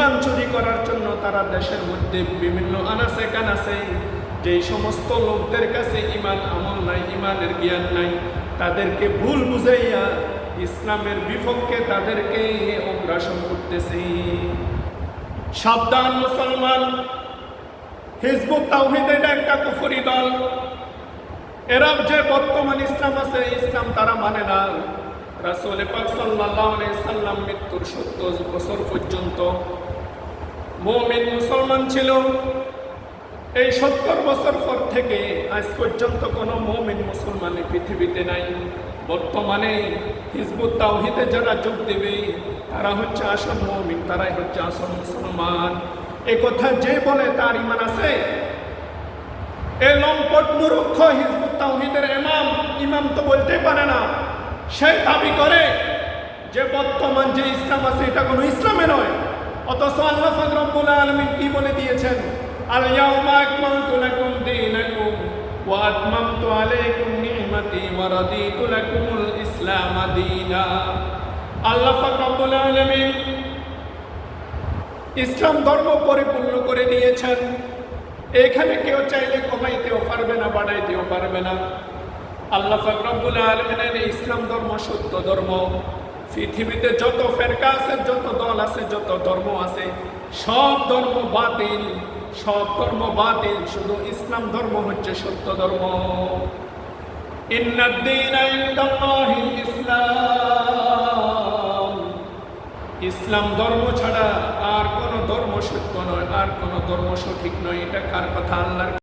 ইমান চুরি করার জন্য তারা দেশের মধ্যে বিভিন্ন আনাচে কানাচে যেই সমস্ত লোকদের কাছে ইমান আমল নাই, ইমানের জ্ঞান নাই, তাদেরকে ভুল বুঝাইয়া ইসলামের বিপক্ষে তাদেরকে অগ্রাসন করতেছে। সাবধান মুসলমান, হিজবুত তাওহীদ এটা একটা কুফরি দল। এরা যে বর্তমান ইসলাম আছে, ইসলাম তারা মানে না। রাসূল পাক সাল্লাল্লাহু আলাইহি সাল্লাম মৃত্যুর 70 বছর পর্যন্ত মুমিন মুসলমান ছিল। এই 70 বছর পর থেকে আজ পর্যন্ত কোনো মুমিন মুসলমান পৃথিবীতে নাই। বর্তমানে হিজবুত তাওহীদে যারা যোগ দেবে তারা হচ্ছে আসল মুমিন, তারাই হচ্ছে আসল মুসলমান। এ কথা যে বলে তার ইমান আছে? এই লম্পট মূর্খ হিজবুত তাওহীদের ইমাম তো বলতে পারে না। সে দাবি করে যে বর্তমান যে ইসলাম আছে এটা কোনো ইসলামে নয়। অথচ আল্লাহ পাক রব্বুল আলামিন কি বলে দিয়েছেন? আল ইয়াউমা আকমালতু লাকুম দীনাকুম ওয়া আতমামতু আলাইকুম নি'মাতি ওয়া রাদিতু লাকুমুল ইসলাম দীনা। আল্লাহ পাক রব্বুল আলামিন ইসলাম ধর্ম পরিপূর্ণ করে দিয়েছেন। এখানে কেউ চাইলে কমাইতেও পারবে না, বাড়াইতেও পারবে না। আল্লাহ পাক রব্বুল আলামিনের ইসলাম ধর্ম সত্য ধর্ম। পৃথিবীতে যত ফেরকা আছে, যত দল আছে, যত ধর্ম আছে, সব ধর্ম বাতিল, সব ধর্ম বাতিল। শুধু ইসলাম ধর্ম হচ্ছে সত্য ধর্ম। ইন্নাদ দীনা ইনদাল্লাহিল ইসলাম। ইসলাম ধর্ম ছাড়া আর কোন ধর্ম সত্য নয়, আর কোন ধর্ম সঠিক নয়। এটা কার কথা? আল্লাহর।